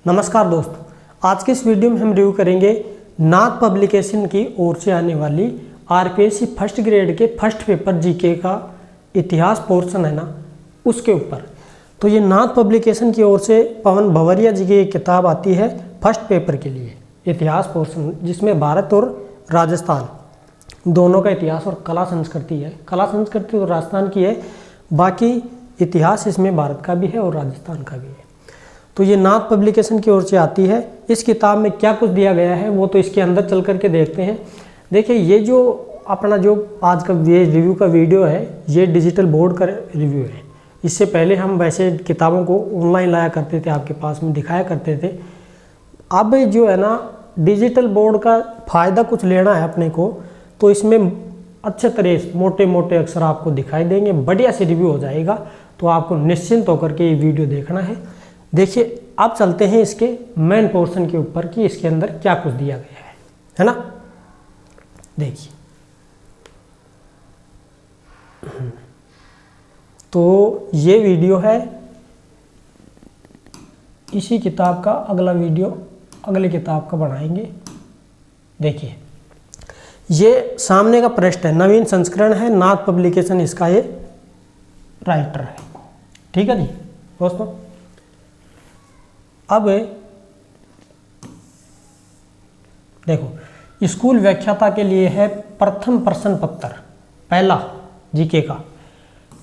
नमस्कार दोस्तों, आज के इस वीडियो में हम रिव्यू करेंगे नाथ पब्लिकेशन की ओर से आने वाली आरपीएससी फर्स्ट ग्रेड के फर्स्ट पेपर जीके का इतिहास पोर्शन है ना, उसके ऊपर। तो ये नाथ पब्लिकेशन की ओर से पवन भंवरिया जी की एक किताब आती है फर्स्ट पेपर के लिए, इतिहास पोर्शन, जिसमें भारत और राजस्थान दोनों का इतिहास और कला संस्कृति है। कला संस्कृति तो राजस्थान की है, बाकी इतिहास इसमें भारत का भी है और राजस्थान का भी है। तो ये नाथ पब्लिकेशन की ओर से आती है। इस किताब में क्या कुछ दिया गया है वो तो इसके अंदर चल करके देखते हैं। देखिए, ये जो अपना जो आज का ये रिव्यू का वीडियो है, ये डिजिटल बोर्ड का रिव्यू है। इससे पहले हम वैसे किताबों को ऑनलाइन लाया करते थे, आपके पास में दिखाया करते थे। अब जो है ना, डिजिटल बोर्ड का फ़ायदा कुछ लेना है अपने को, तो इसमें अच्छे तरह से मोटे मोटे अक्षर आपको दिखाई देंगे, बढ़िया से रिव्यू हो जाएगा। तो आपको निश्चिंत होकर के ये वीडियो देखना है। देखिए, अब चलते हैं इसके मेन पोर्शन के ऊपर कि इसके अंदर क्या कुछ दिया गया है ना। देखिए, तो ये वीडियो है, इसी किताब का अगला वीडियो अगले किताब का बनाएंगे। देखिए, ये सामने का पृष्ठ है, नवीन संस्करण है, नाथ पब्लिकेशन इसका ये राइटर है। ठीक है जी दोस्तों। अब देखो, स्कूल व्याख्याता के लिए है प्रथम प्रश्न पत्र, पहला जीके का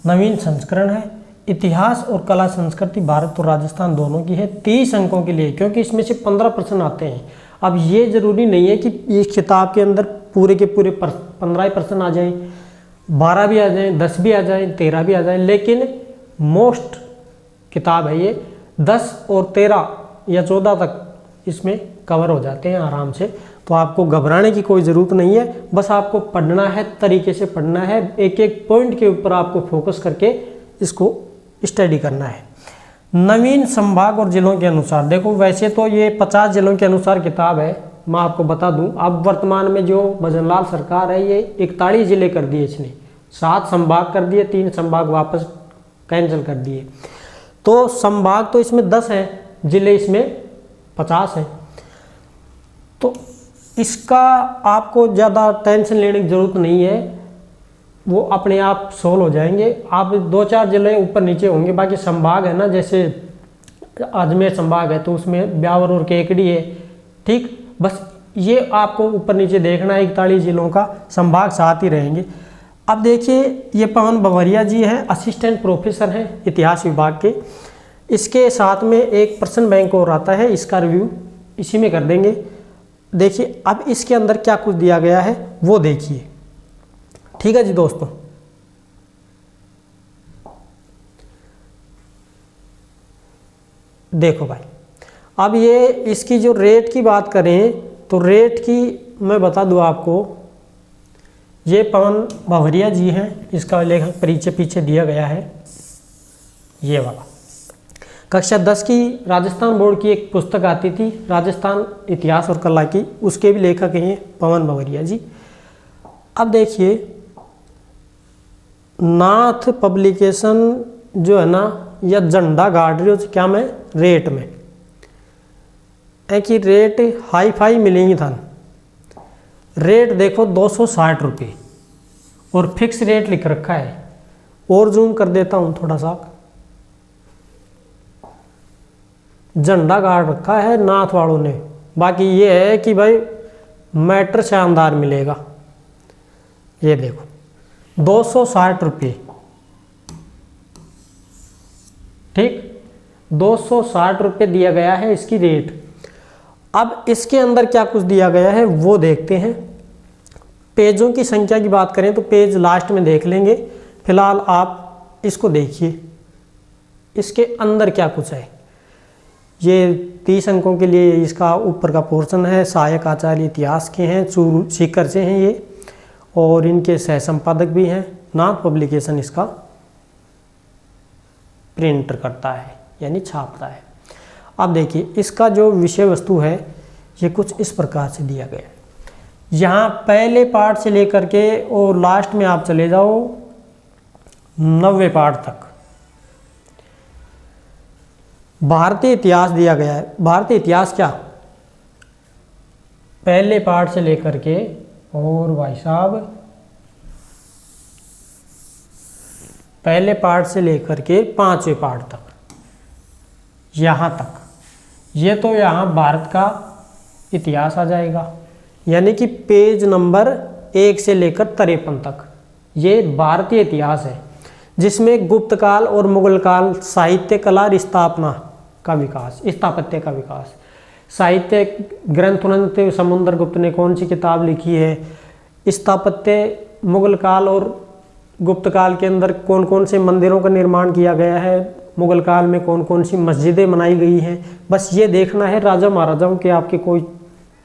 नवीन संस्करण है। इतिहास और कला संस्कृति भारत और राजस्थान दोनों की है, 30 अंकों के लिए, क्योंकि इसमें से 15 प्रश्न आते हैं। अब ये जरूरी नहीं है कि इस किताब के अंदर पूरे के पूरे 15 प्रश्न आ जाएं, 12 भी आ जाएं, 10 भी आ जाएं, 13 भी आ जाएं, लेकिन मोस्ट किताब है ये, 10 और 13 या 14 तक इसमें कवर हो जाते हैं आराम से। तो आपको घबराने की कोई ज़रूरत नहीं है, बस आपको पढ़ना है, तरीके से पढ़ना है, एक एक पॉइंट के ऊपर आपको फोकस करके इसको स्टडी करना है। नवीन संभाग और जिलों के अनुसार, देखो वैसे तो ये 50 जिलों के अनुसार किताब है, मैं आपको बता दूं। अब वर्तमान में जो भजनलाल सरकार है, ये 41 जिले कर दिए इसने, 7 संभाग कर दिए, 3 संभाग वापस कैंसिल कर दिए। तो संभाग तो इसमें 10 हैं, जिले इसमें 50 हैं। तो इसका आपको ज़्यादा टेंशन लेने की ज़रूरत नहीं है, वो अपने आप सोल्व हो जाएंगे। आप 2-4 जिले ऊपर नीचे होंगे, बाकी संभाग है ना, जैसे अजमेर संभाग है तो उसमें ब्यावर और केकड़ी है। ठीक, बस ये आपको ऊपर नीचे देखना है, 41 जिलों का संभाग साथ ही रहेंगे। अब देखिए, ये पवन भंवरिया जी हैं, असिस्टेंट प्रोफेसर हैं इतिहास विभाग के। इसके साथ में एक प्रश्न बैंक और आता है, इसका रिव्यू इसी में कर देंगे। देखिए, अब इसके अंदर क्या कुछ दिया गया है वो देखिए। ठीक है जी दोस्तों। देखो भाई, अब ये इसकी जो रेट की बात करें तो रेट की मैं बता दूं आपको, ये पवन भंवरिया जी हैं, इसका लेखक परिचय पीछे दिया गया है, ये वाला। कक्षा 10 की राजस्थान बोर्ड की एक पुस्तक आती थी, राजस्थान इतिहास और कला की, उसके भी लेखक हैं पवन भंवरिया जी। अब देखिए, नाथ पब्लिकेशन जो है ना, या झंडा गाड़ रही हो क्या मैं रेट में है कि रेट हाई फाई मिलेंगी था। रेट देखो 260 रुपये और फिक्स रेट लिख रखा है। और जूम कर देता हूँ थोड़ा सा, झंडा गाड़ रखा है नाथ वालों ने। बाकी ये है कि भाई मैटर शानदार मिलेगा। ये देखो 260 रुपये, ठीक, 260 रुपये दिया गया है इसकी रेट। अब इसके अंदर क्या कुछ दिया गया है वो देखते हैं। पेजों की संख्या की बात करें तो पेज लास्ट में देख लेंगे, फिलहाल आप इसको देखिए, इसके अंदर क्या कुछ है। ये 30 अंकों के लिए इसका ऊपर का पोर्शन है, सहायक आचार्य इतिहास के हैं, चूरू सीकर से हैं ये, और इनके सह संपादक भी हैं। नाथ पब्लिकेशन इसका प्रिंटर करता है, यानी छापता है। अब देखिए, इसका जो विषय वस्तु है ये कुछ इस प्रकार से दिया गया है। यहाँ पहले पार्ट से लेकर के और लास्ट में आप चले जाओ 90वें पार्ट तक। भारतीय इतिहास दिया गया है। भारतीय इतिहास क्या, पहले पार्ट से लेकर के और भाई साहब पहले पार्ट से लेकर के 5वें पार्ट तक, यहाँ तक, ये तो यहाँ भारत का इतिहास आ जाएगा, यानी कि पेज नंबर 1 से लेकर 53 तक ये भारतीय इतिहास है, जिसमें गुप्त काल और मुगल काल, साहित्य, कला और स्थापना का विकास, स्थापत्य का विकास, साहित्य ग्रंथ समुद्रगुप्त ने कौन सी किताब लिखी है, स्थापत्य मुगल काल और गुप्त काल के अंदर कौन कौन से मंदिरों का निर्माण किया गया है, मुगल काल में कौन कौन सी मस्जिदें बनाई गई हैं, बस ये देखना है राजा महाराजाओं के, आपके कोई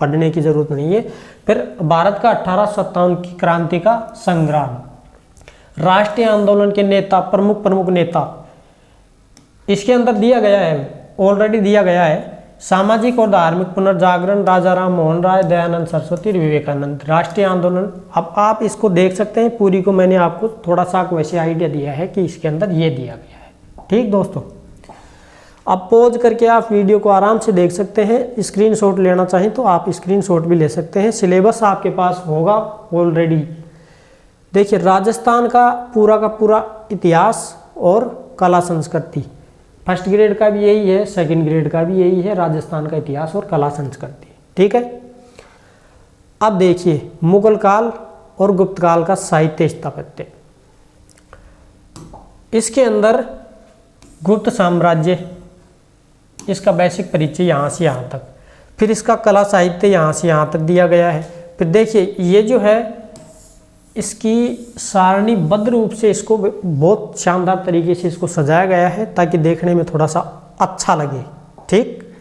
पढ़ने की जरूरत नहीं है। फिर भारत का 1857 की क्रांति का संग्राम, राष्ट्रीय आंदोलन के नेता, प्रमुख नेता इसके अंदर दिया गया है, ऑलरेडी दिया गया है। सामाजिक और धार्मिक पुनर्जागरण, राजा राम मोहन राय, दयानंद सरस्वती, विवेकानंद, राष्ट्रीय आंदोलन। अब आप इसको देख सकते हैं, पूरी को मैंने आपको थोड़ा सा वैसे आइडिया दिया है कि इसके अंदर ये दिया गया है। ठीक दोस्तों, अब पॉज करके आप वीडियो को आराम से देख सकते हैं। स्क्रीनशॉट लेना चाहें तो आप स्क्रीनशॉट भी ले सकते हैं, सिलेबस आपके पास होगा ऑलरेडी। देखिए, राजस्थान का पूरा इतिहास और कला संस्कृति, फर्स्ट ग्रेड का भी यही है, सेकंड ग्रेड का भी यही है, राजस्थान का इतिहास और कला संस्कृति। ठीक है, अब देखिए मुगल काल और गुप्त काल का साहित्य स्थापत्य। इसके अंदर गुप्त साम्राज्य, इसका बेसिक परिचय यहाँ से यहाँ तक, फिर इसका कला साहित्य यहाँ से यहाँ तक दिया गया है। फिर देखिए ये जो है इसकी सारणीबद्ध रूप से इसको बहुत शानदार तरीके से इसको सजाया गया है ताकि देखने में थोड़ा सा अच्छा लगे। ठीक,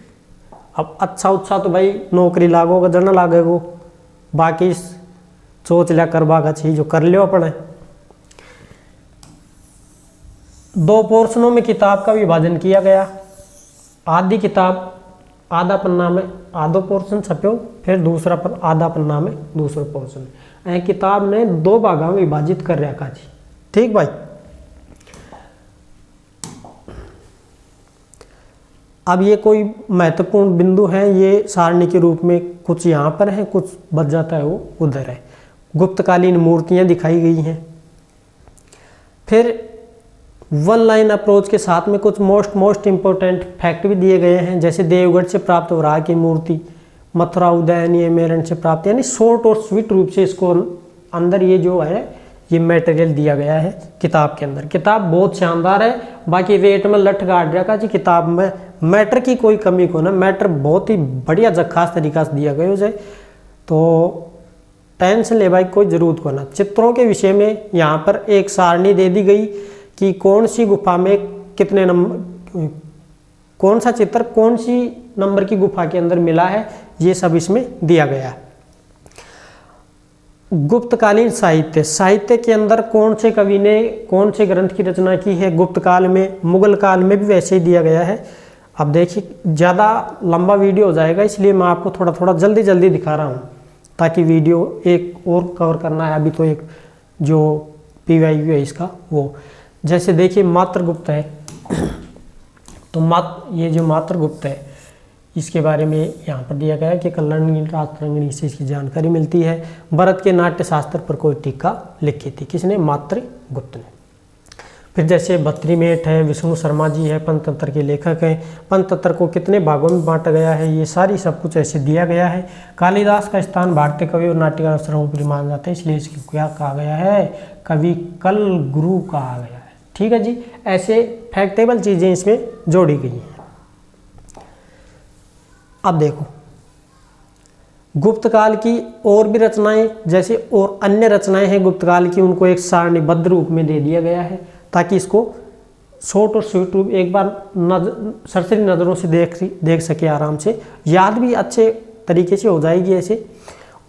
अब अच्छा तो भाई नौकरी लागोगा जन लागेगो, बाकी सोच लिया करवा का चीज जो कर लियो अपने। 2 पोर्शनों में किताब का विभाजन किया गया। आधी किताब आधा पन्ना में आधो पोर्शन छपो, फिर दूसरा आधा पन्ना में दूसरा पोर्शन। किताब ने 2 भागों में विभाजित कर रखा जी। ठीक भाई, अब ये कोई महत्वपूर्ण बिंदु है, ये सारणी के रूप में कुछ यहाँ पर है, कुछ बच जाता है वो उधर है। गुप्तकालीन मूर्तियां दिखाई गई हैं। फिर 1 लाइन अप्रोच के साथ में कुछ मोस्ट इंपॉर्टेंट फैक्ट भी दिए गए हैं, जैसे देवगढ़ से प्राप्त वराह की मूर्ति, मथुरा उदयनीय मेरठ से प्राप्त, यानी शॉर्ट और स्वीट रूप से इसको अंदर ये जो है ये मटेरियल दिया गया है किताब के अंदर। किताब बहुत शानदार है, बाकी रेट में लठ गाड़ रखा जी। किताब में मैटर की कोई कमी को ना, मैटर बहुत ही बढ़िया जखास तरीका से दिया गया है, तो टेंशन ले भाई कोई जरूरत को ना। चित्रों के विषय में यहाँ पर एक सारणी दे दी गई कि कौन सी गुफा में कितने नंबर, कौन सा चित्र कौन सी नंबर की गुफा के अंदर मिला है, ये सब इसमें दिया गया है। गुप्तकालीन साहित्य के अंदर कौन से कवि ने कौन से ग्रंथ की रचना की है, गुप्त काल में, मुगल काल में भी वैसे ही दिया गया है। अब देखिए ज़्यादा लंबा वीडियो हो जाएगा, इसलिए मैं आपको थोड़ा जल्दी दिखा रहा हूँ ताकि वीडियो एक और कवर करना है। अभी तो एक जो PYQ है इसका, वो जैसे देखिए मात्रगुप्त है, तो ये जो मात्रगुप्त है इसके बारे में यहाँ पर दिया गया है कि कल्याणी राजतरंगिणी से इसकी जानकारी मिलती है। भरत के नाट्य शास्त्र पर कोई टीका लिखी थी, किसने? मात्रगुप्त ने। फिर जैसे भतृमेट है, विष्णु शर्मा जी है, पंचतंत्र के लेखक हैं। पंचतंत्र को कितने भागों में बांटा गया है, ये सारी सब कुछ ऐसे दिया गया है। कालिदास का स्थान भारतीय कवि और नाट्यकार सर्वोपरि माना जाता है, इसलिए इसको क्या कहा गया है? कवि कल गुरु कहा गया है। ठीक है जी, ऐसे फैक्टेबल चीज़ें इसमें जोड़ी गई हैं। अब देखो गुप्त काल की और भी रचनाएं, जैसे और अन्य रचनाएं हैं गुप्त काल की, उनको एक सारणीबद्ध रूप में दे दिया गया है ताकि इसको शॉर्ट और स्वीट रूप एक बार सरसरी नज़रों से देख सके, आराम से याद भी अच्छे तरीके से हो जाएगी ऐसे।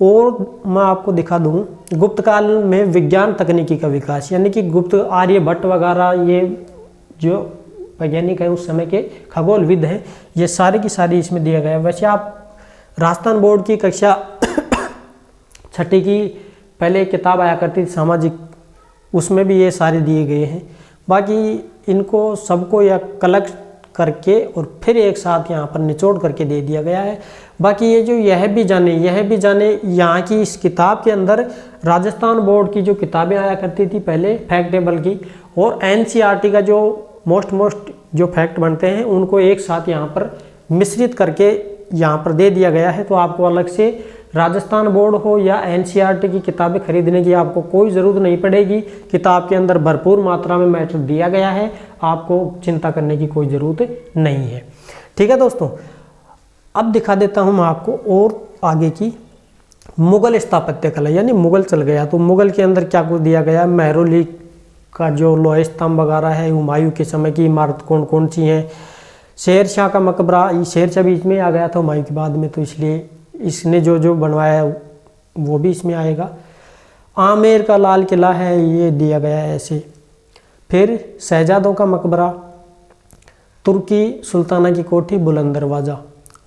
और मैं आपको दिखा दूँ गुप्त काल में विज्ञान तकनीकी का विकास, यानी कि गुप्त आर्यभट्ट वगैरह ये जो वैज्ञानिक है उस समय के खगोलविद हैं, ये सारी की सारी इसमें दिया गया है। वैसे आप राजस्थान बोर्ड की कक्षा 6ठी की पहले किताब आया करती थी सामाजिक, उसमें भी ये सारे दिए गए हैं। बाकी इनको सबको या कलेक्ट करके और फिर एक साथ यहाँ पर निचोड़ करके दे दिया गया है। बाकी ये जो यह भी जाने यहाँ की इस किताब के अंदर राजस्थान बोर्ड की जो किताबें आया करती थी पहले फैक्ट टेबल की, और एनसीईआरटी का जो मोस्ट जो फैक्ट बनते हैं उनको एक साथ यहाँ पर मिश्रित करके यहाँ पर दे दिया गया है। तो आपको अलग से राजस्थान बोर्ड हो या एनसीईआरटी की किताबें खरीदने की आपको कोई ज़रूरत नहीं पड़ेगी। किताब के अंदर भरपूर मात्रा में मैटर दिया गया है, आपको चिंता करने की कोई ज़रूरत नहीं है। ठीक है दोस्तों, अब दिखा देता हूँ मैं आपको और आगे की मुगल स्थापत्य कला, यानी मुगल चल गया तो मुगल के अंदर क्या कुछ दिया गया। मेहरौली का जो लोहे स्तंभ वगैरह है, हुमायूं के समय की इमारत कौन कौन सी हैं, शेर शाह का मकबरा, शेर शाह बीच में आ गया था हुमायूं के बाद में, तो इसलिए इसने जो जो बनवाया है वो भी इसमें आएगा। आमेर का लाल किला है, ये दिया गया है ऐसे। फिर शहजादों का मकबरा, तुर्की सुल्ताना की कोठी, बुलंद दरवाज़ा,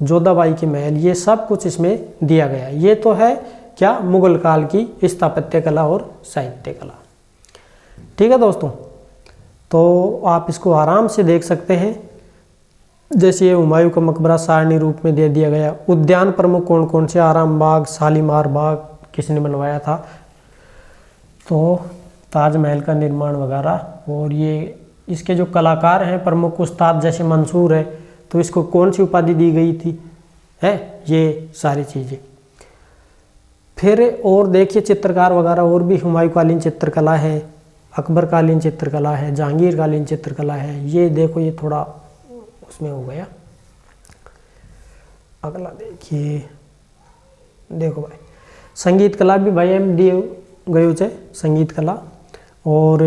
जोधाबाई के महल, ये सब कुछ इसमें दिया गया है। ये तो है क्या, मुगल काल की स्थापत्य कला और साहित्य कला। ठीक है दोस्तों, तो आप इसको आराम से देख सकते हैं। जैसे ये हुमायूं का मकबरा सारणी रूप में दे दिया गया। उद्यान प्रमुख कौन कौन से, आराम बाग, शालीमार बाग किसने बनवाया था, तो ताजमहल का निर्माण वगैरह। और ये इसके जो कलाकार हैं प्रमुख उस्ताद, जैसे मंसूर है तो इसको कौन सी उपाधि दी गई थी, है ये सारी चीज़ें। फिर और देखिए चित्रकार वगैरह और भी, हुमायूं कालीन चित्रकला है, अकबर कालीन चित्रकला है, जहांगीर कालीन चित्रकला है। ये देखो ये थोड़ा उसमें हो गया। अगला देखिए, देखो भाई संगीत कला भी भाई हम दिए गए थे, संगीत कला। और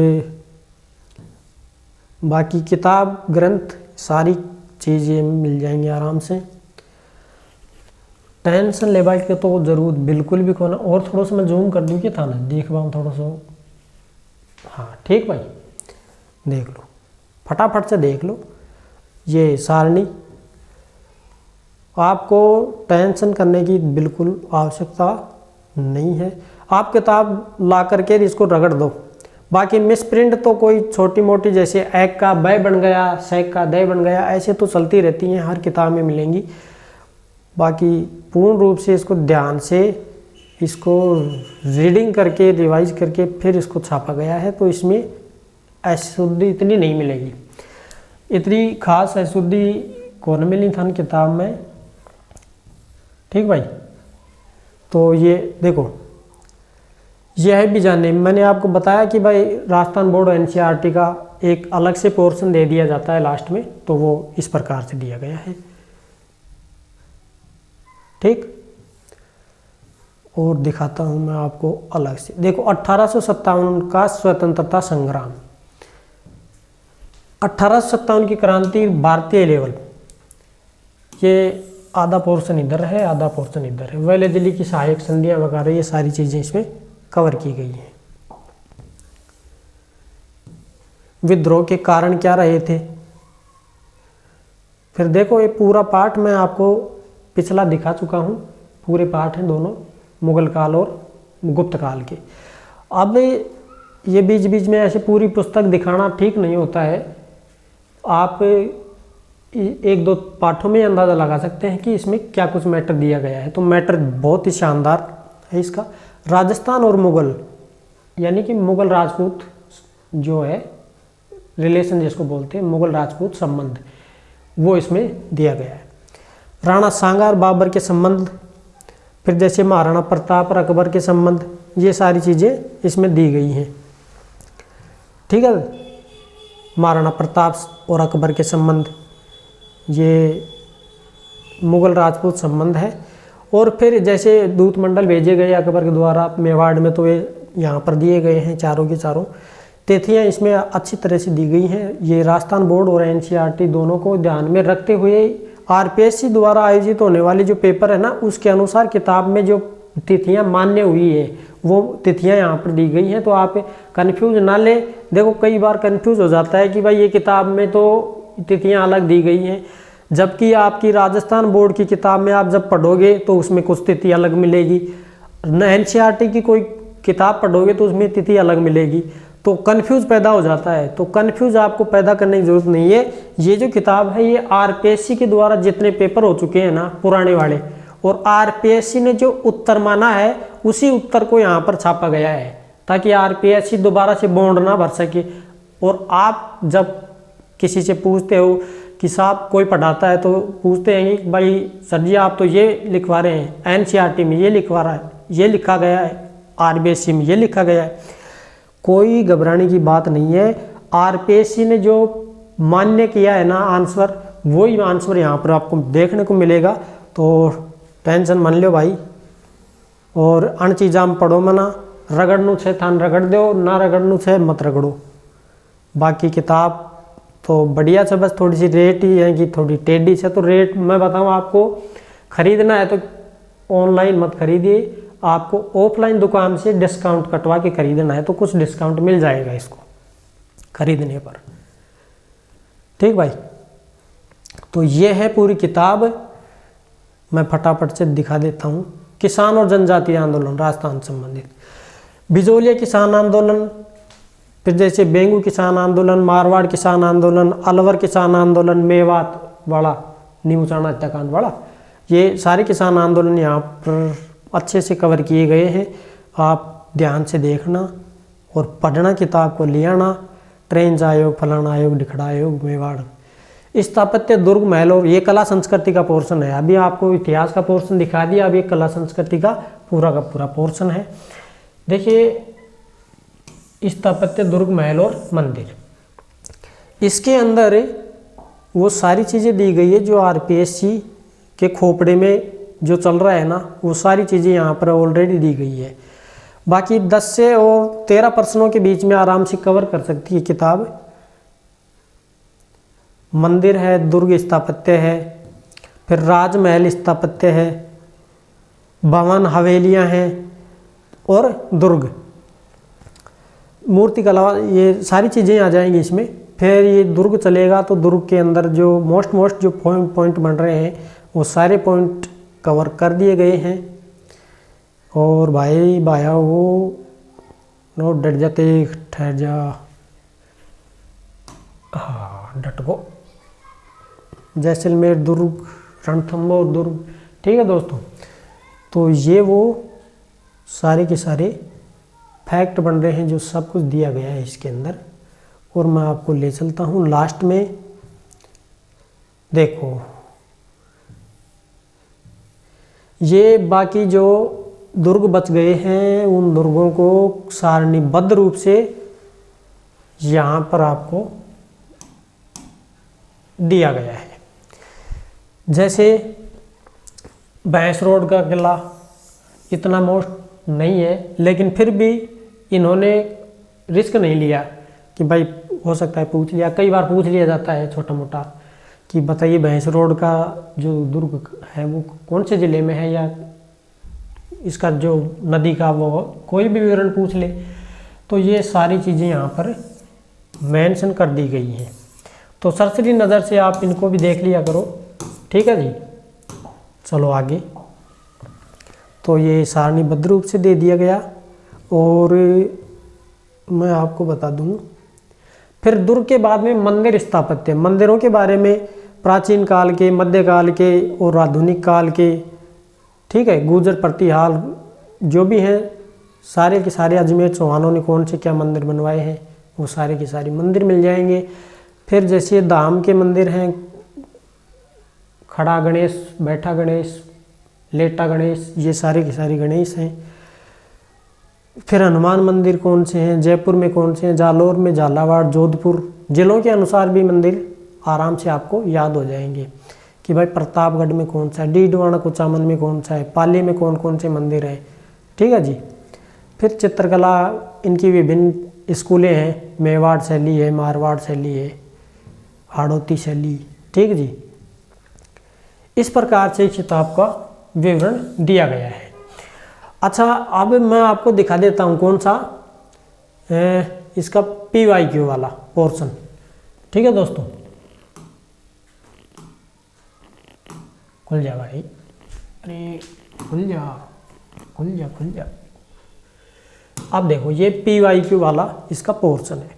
बाकी किताब ग्रंथ सारी चीज़ें मिल जाएंगी आराम से। टेंशन ले भाई के तो जरूर बिल्कुल भी कोना। और थोड़ा सा मैं जूम कर दूँ कि था ना, देख पाऊँ थोड़ा सा। हाँ ठीक भाई, देख लो फटाफट से देख लो ये सारणी। आपको टेंशन करने की बिल्कुल आवश्यकता नहीं है। आप किताब ला करके इसको रगड़ दो। बाकी मिसप्रिंट तो कोई छोटी मोटी, जैसे एक का बै बन गया, सेक का दय बन गया, ऐसे तो चलती रहती हैं, हर किताब में मिलेंगी। बाकी पूर्ण रूप से इसको ध्यान से इसको रीडिंग करके रिवाइज करके फिर इसको छापा गया है। तो इसमें अशुद्धि इतनी नहीं मिलेगी, इतनी खास अशुद्धि कौन मिली था किताब में। ठीक भाई, तो ये देखो यह भी जाने, मैंने आपको बताया कि भाई राजस्थान बोर्ड एनसीईआरटी का एक अलग से पोर्शन दे दिया जाता है लास्ट में, तो वो इस प्रकार से दिया गया है। ठीक, और दिखाता हूं मैं आपको अलग से। देखो 1857 का स्वतंत्रता संग्राम, 1857 की क्रांति भारतीय लेवल, ये आधा पोर्शन इधर है, आधा पोर्शन इधर है। वेले दिल्ली की सहायक संधियां वगैरह ये सारी चीजें इसमें कवर की गई हैं। विद्रोह के कारण क्या रहे थे, फिर देखो ये पूरा पाठ मैं आपको पिछला दिखा चुका हूं, पूरे पाठ हैं दोनों, मुगल काल और गुप्त काल के। अब ये बीच बीच में ऐसे पूरी पुस्तक दिखाना ठीक नहीं होता है। आप एक दो पाठों में अंदाज़ा लगा सकते हैं कि इसमें क्या कुछ मैटर दिया गया है। तो मैटर बहुत ही शानदार है इसका। राजस्थान और मुगल, यानी कि मुगल राजपूत जो है रिलेशन जिसको बोलते हैं, मुगल राजपूत संबंध, वो इसमें दिया गया है। राणा सांगा और बाबर के संबंध, फिर जैसे महाराणा प्रताप और अकबर के संबंध, ये सारी चीज़ें इसमें दी गई हैं। ठीक है, महाराणा प्रताप और अकबर के संबंध, ये मुगल राजपूत संबंध है। और फिर जैसे दूत मंडल भेजे गए अकबर के द्वारा मेवाड़ में, तो ये यहाँ पर दिए गए हैं चारों के चारों। तिथियाँ इसमें अच्छी तरह से दी गई हैं। ये राजस्थान बोर्ड और एनसीईआरटी दोनों को ध्यान में रखते हुए आरपीएससी द्वारा आयोजित होने वाली जो पेपर है ना, उसके अनुसार किताब में जो तिथियाँ मान्य हुई है वो तिथियाँ यहाँ पर दी गई हैं। तो आप कन्फ्यूज ना ले। देखो कई बार कन्फ्यूज हो जाता है कि भाई ये किताब में तो तिथियाँ अलग दी गई हैं, जबकि आपकी राजस्थान बोर्ड की किताब में आप जब पढ़ोगे तो उसमें कुछ तिथि अलग मिलेगी। एनसीईआरटी की कोई किताब पढ़ोगे तो उसमें तिथि अलग मिलेगी। तो कन्फ्यूज पैदा हो जाता है। तो कन्फ्यूज आपको पैदा करने की जरूरत नहीं है। ये जो किताब है ये आरपीएससी के द्वारा जितने पेपर हो चुके हैं ना पुराने वाले, और आरपीएससी ने जो उत्तर माना है उसी उत्तर को यहाँ पर छापा गया है, ताकि आरपीएससी दोबारा से बॉन्ड ना भर सके। और आप जब किसी से पूछते हो कि साहब कोई पढ़ाता है तो पूछते हैं कि भाई सर जी आप तो ये लिखवा रहे हैं, एनसीईआरटी में ये लिखवा रहा है, ये लिखा गया है, आरबीएससी में ये लिखा गया है। कोई घबराने की बात नहीं है। आरपीएससी ने जो मान्य किया है ना आंसर, वही आंसर यहाँ पर आपको देखने को मिलेगा। तो टेंशन मान लो भाई, और अण चीज़ा में पढ़ो मना, रगड़नू छे थान रगड़ दो, ना रगड़नू छे मत रगड़ो। बाकी किताब तो बढ़िया से, बस थोड़ी सी रेट ही है कि थोड़ी टेढ़ी से। तो रेट मैं बताऊँ आपको, खरीदना है तो ऑनलाइन मत खरीदिए, आपको ऑफलाइन दुकान से डिस्काउंट कटवा के खरीदना है तो कुछ डिस्काउंट मिल जाएगा इसको खरीदने पर। ठीक भाई, तो ये है पूरी किताब। मैं फटाफट से दिखा देता हूँ। किसान और जनजाति आंदोलन राजस्थान संबंधित, बिजोलिया किसान आंदोलन, फिर जैसे बेंगू किसान आंदोलन, मारवाड़ किसान आंदोलन, अलवर किसान आंदोलन, मेवात वाला, नीमू चाणा हत्याकांड वाला, ये सारे किसान आंदोलन यहाँ पर अच्छे से कवर किए गए हैं। आप ध्यान से देखना और पढ़ना, किताब को ले आना। ट्रेंच आयोग, फलाना आयोग, ढिखड़ा आयोग, मेवाड़, स्थापत्य, दुर्ग, महल, और ये कला संस्कृति का पोर्शन है। अभी आपको इतिहास का पोर्शन दिखा दिया, अभी कला संस्कृति का पूरा पोर्शन है। देखिए स्थापत्य, दुर्ग, महल और मंदिर, इसके अंदर वो सारी चीज़ें दी गई है जो आरपीएससी के खोपड़े में जो चल रहा है ना, वो सारी चीज़ें यहाँ पर ऑलरेडी दी गई है। बाकी 10 से और 13 प्रश्नों के बीच में आराम से कवर कर सकती है किताब। मंदिर है, दुर्ग स्थापत्य है, फिर राजमहल स्थापत्य है, भवन हवेलियाँ हैं और दुर्ग, मूर्ति कला, ये सारी चीज़ें आ जाएंगी इसमें। फिर ये दुर्ग चलेगा तो दुर्ग के अंदर जो मोस्ट जो पॉइंट बन रहे हैं वो सारे पॉइंट कवर कर दिए गए हैं। और भाई भाया वो नो डट जाते, ठहर जा, हाँ डट गो। जैसलमेर दुर्ग, रणथंभौर दुर्ग, ठीक है दोस्तों। तो ये वो सारे के सारे फैक्ट बन रहे हैं जो सब कुछ दिया गया है इसके अंदर। और मैं आपको ले चलता हूँ लास्ट में। देखो ये बाकी जो दुर्ग बच गए हैं उन दुर्गों को सारणीबद्ध रूप से यहाँ पर आपको दिया गया है। जैसे भैंस रोड का किला इतना मोस्ट नहीं है, लेकिन फिर भी इन्होंने रिस्क नहीं लिया कि भाई हो सकता है पूछ लिया, कई बार पूछ लिया जाता है छोटा मोटा कि बताइए भैंस रोड का जो दुर्ग है वो कौन से ज़िले में है, या इसका जो नदी का वो कोई भी विवरण पूछ ले। तो ये सारी चीज़ें यहाँ पर मेंशन कर दी गई हैं। तो सरसरी नज़र से आप इनको भी देख लिया करो, ठीक है जी। चलो आगे। तो ये सारणीबद्ध रूप से दे दिया गया। और मैं आपको बता दूँ, फिर दुर्ग के बाद में मंदिर स्थापत्य, मंदिरों के बारे में प्राचीन काल के, मध्यकाल के और आधुनिक काल के, ठीक है, गुर्जर प्रतिहाल जो भी हैं, सारे के सारे अजमेर चौहानों ने कौन से क्या मंदिर बनवाए हैं वो सारे के सारे मंदिर मिल जाएंगे। फिर जैसे धाम के मंदिर हैं, खड़ा गणेश, बैठा गणेश, लेटा गणेश, ये सारे के सारे गणेश हैं। फिर हनुमान मंदिर कौन से हैं, जयपुर में कौन से हैं, जालौर में, झालावाड़, जोधपुर, जिलों के अनुसार भी मंदिर आराम से आपको याद हो जाएंगे कि भाई प्रतापगढ़ में कौन सा है, डीडवाना कुचामन में कौन सा है, पाली में कौन कौन से मंदिर हैं, ठीक है जी। फिर चित्रकला, इनकी विभिन्न स्कूलें हैं, मेवाड़ शैली है, मारवाड़ शैली है, हाड़ौती शैली, ठीक जी। इस प्रकार से किताब का विवरण दिया गया है। अच्छा, अब मैं आपको दिखा देता हूँ कौन सा इसका PYQ वाला पोर्शन, ठीक है दोस्तों। खुल जा भाई, अरे खुल जा खुल जा खुल जा। अब देखो ये PYQ वाला इसका पोर्शन है।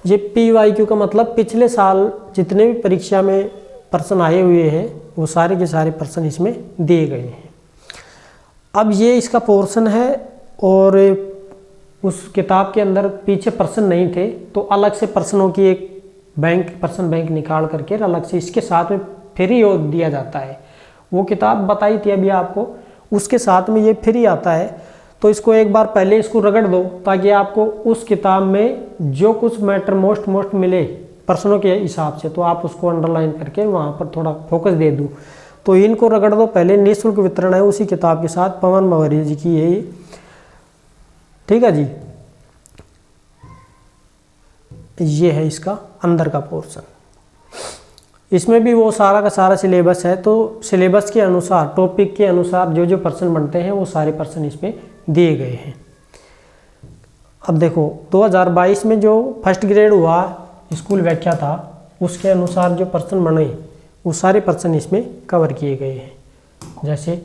ये PYQ का मतलब पिछले साल जितने भी परीक्षा में प्रश्न आए हुए हैं वो सारे के सारे प्रश्न इसमें दिए गए हैं। अब ये इसका पोर्शन है और उस किताब के अंदर पीछे प्रश्न नहीं थे तो अलग से प्रश्नों की एक प्रश्न बैंक निकाल करके अलग से इसके साथ में फ्री दिया जाता है। वो किताब बताई थी अभी आपको, उसके साथ में ये फ्री आता है। तो इसको एक बार पहले इसको रगड़ दो ताकि आपको उस किताब में जो कुछ मैटर मोस्ट मिले प्रश्नों के हिसाब से तो आप उसको अंडरलाइन करके वहाँ पर थोड़ा फोकस दे दूँ। तो इनको रगड़ दो पहले, निःशुल्क वितरण है उसी किताब के साथ, पवन मवरिया जी की है, ठीक है जी। ये है इसका अंदर का पोर्शन। इसमें भी वो सारा का सारा सिलेबस है। तो सिलेबस के अनुसार, टॉपिक के अनुसार जो जो प्रश्न बनते हैं वो सारे प्रश्न इसमें दिए गए हैं। अब देखो 2022 में जो फर्स्ट ग्रेड हुआ स्कूल व्याख्या था उसके अनुसार जो प्रश्न बने वो सारे प्रश्न इसमें कवर किए गए हैं। जैसे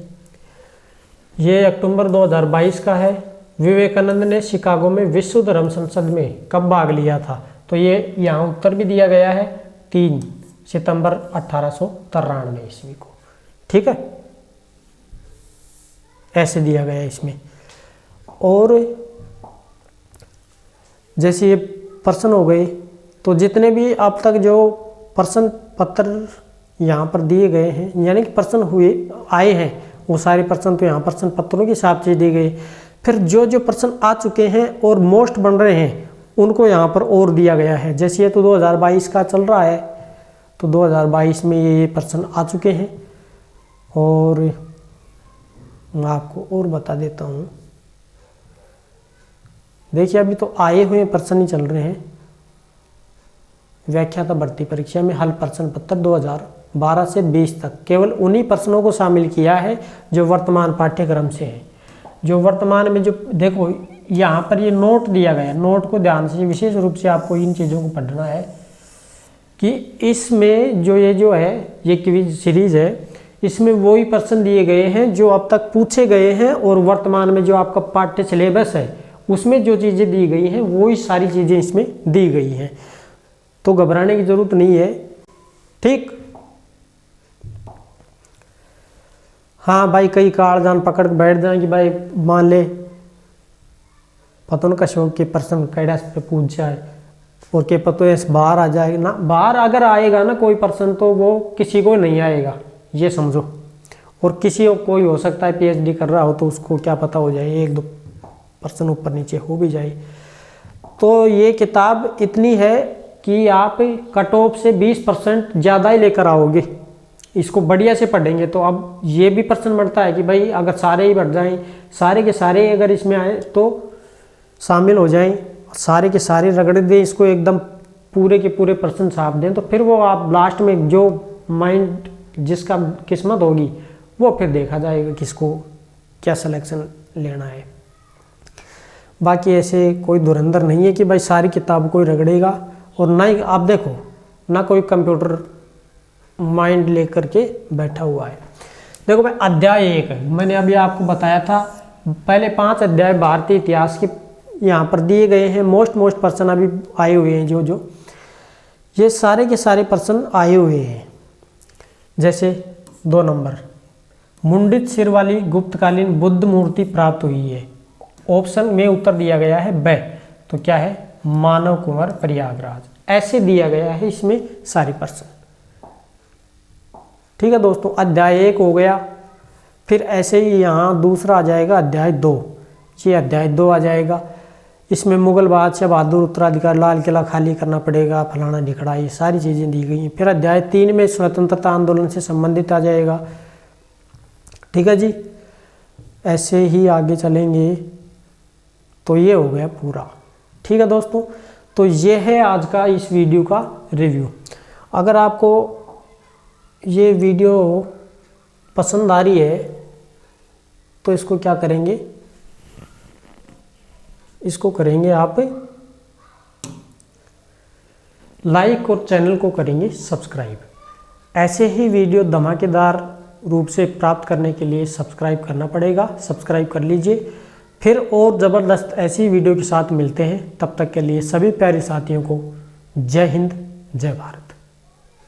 ये अक्टूबर 2022 का है, विवेकानंद ने शिकागो में विश्व धर्म संसद में कब भाग लिया था। तो ये यहाँ उत्तर भी दिया गया है 3 सितंबर 1893 ईस्वी को, ठीक है, ऐसे दिया गया है इसमें। और जैसे ये प्रश्न हो गए तो जितने भी अब तक जो प्रश्न पत्र यहाँ पर दिए गए हैं यानी कि प्रश्न हुए आए हैं वो सारे प्रश्न तो यहाँ प्रश्न पत्रों के हिसाब से दिए गए। फिर जो जो प्रश्न आ चुके हैं और मोस्ट बन रहे हैं उनको यहाँ पर और दिया गया है। जैसे ये तो 2022 का चल रहा है तो 2022 में ये प्रश्न आ चुके हैं। और मैं आपको और बता देता हूँ, देखिए अभी तो आए हुए प्रश्न ही चल रहे हैं। व्याख्याता भर्ती परीक्षा में हल प्रश्न पत्र 2012 से 20 तक केवल उन्हीं प्रश्नों को शामिल किया है जो वर्तमान पाठ्यक्रम से है। जो वर्तमान में जो देखो यहाँ पर ये नोट दिया गया है, नोट को ध्यान से विशेष रूप से आपको इन चीज़ों को पढ़ना है कि इसमें जो है ये क्विज सीरीज है, इसमें वही प्रश्न दिए गए हैं जो अब तक पूछे गए हैं और वर्तमान में जो आपका पाठ्य सिलेबस है उसमें जो चीज़ें दी गई हैं वही सारी चीज़ें इसमें दी गई हैं। तो घबराने की ज़रूरत नहीं है, ठीक। हाँ भाई, कई काल जान पकड़ के बैठ जाए कि भाई मान ले पतन का शौक के प्रश्न कैडा पे पूछ जाए और के पतो ऐसे बाहर आ जाएगा ना, बाहर अगर आएगा ना कोई प्रश्न तो वो किसी को नहीं आएगा, ये समझो। और किसी कोई हो सकता है PhD कर रहा हो तो उसको क्या पता हो जाए 1-2 प्रश्न ऊपर नीचे हो भी जाए। तो ये किताब इतनी है कि आप कट ऑफ से 20% ज़्यादा ही लेकर आओगे, इसको बढ़िया से पढ़ेंगे। तो अब ये भी प्रश्न बढ़ता है कि भाई अगर सारे ही बढ़ जाएं, सारे के सारे अगर इसमें आए तो शामिल हो जाएं, सारे के सारे रगड़ दें, इसको एकदम पूरे के पूरे प्रश्न छाप दें, तो फिर वो आप लास्ट में जो माइंड जिसका किस्मत होगी वो फिर देखा जाएगा किसको क्या सिलेक्शन लेना है। बाकी ऐसे कोई धुरंधर नहीं है कि भाई सारी किताब कोई रगड़ेगा। और ना ही आप देखो ना कोई कंप्यूटर माइंड लेकर के बैठा हुआ है। देखो भाई अध्याय 1 मैंने अभी आपको बताया था, पहले 5 अध्याय भारतीय इतिहास के यहाँ पर दिए गए हैं। मोस्ट प्रश्न अभी आए हुए हैं, जो ये सारे के सारे प्रश्न आए हुए हैं। जैसे 2 नंबर, मुंडित सिर वाली गुप्तकालीन बुद्ध मूर्ति प्राप्त हुई है। ऑप्शन में उत्तर दिया गया है ब, तो क्या है मानव कुंवर प्रयागराज, ऐसे दिया गया है इसमें सारे प्रश्न, ठीक है दोस्तों। अध्याय 1 हो गया। फिर ऐसे ही यहाँ दूसरा आ जाएगा अध्याय 2, ये अध्याय 2 आ जाएगा। इसमें मुगल बादशाह बहादुर उत्तराधिकार, लाल किला खाली करना पड़ेगा, फलाना ढिकड़ा, ये सारी चीज़ें दी गई हैं। फिर अध्याय 3 में स्वतंत्रता आंदोलन से संबंधित आ जाएगा, ठीक है जी। ऐसे ही आगे चलेंगे तो ये हो गया पूरा, ठीक है दोस्तों। तो ये है आज का इस वीडियो का रिव्यू। अगर आपको ये वीडियो पसंद आ रही है तो इसको क्या करेंगे, इसको करेंगे आप लाइक और चैनल को करेंगे सब्सक्राइब। ऐसे ही वीडियो धमाकेदार रूप से प्राप्त करने के लिए सब्सक्राइब करना पड़ेगा, सब्सक्राइब कर लीजिए फिर और ज़बरदस्त ऐसी वीडियो के साथ मिलते हैं। तब तक के लिए सभी प्यारे साथियों को जय हिंद, जय भारत।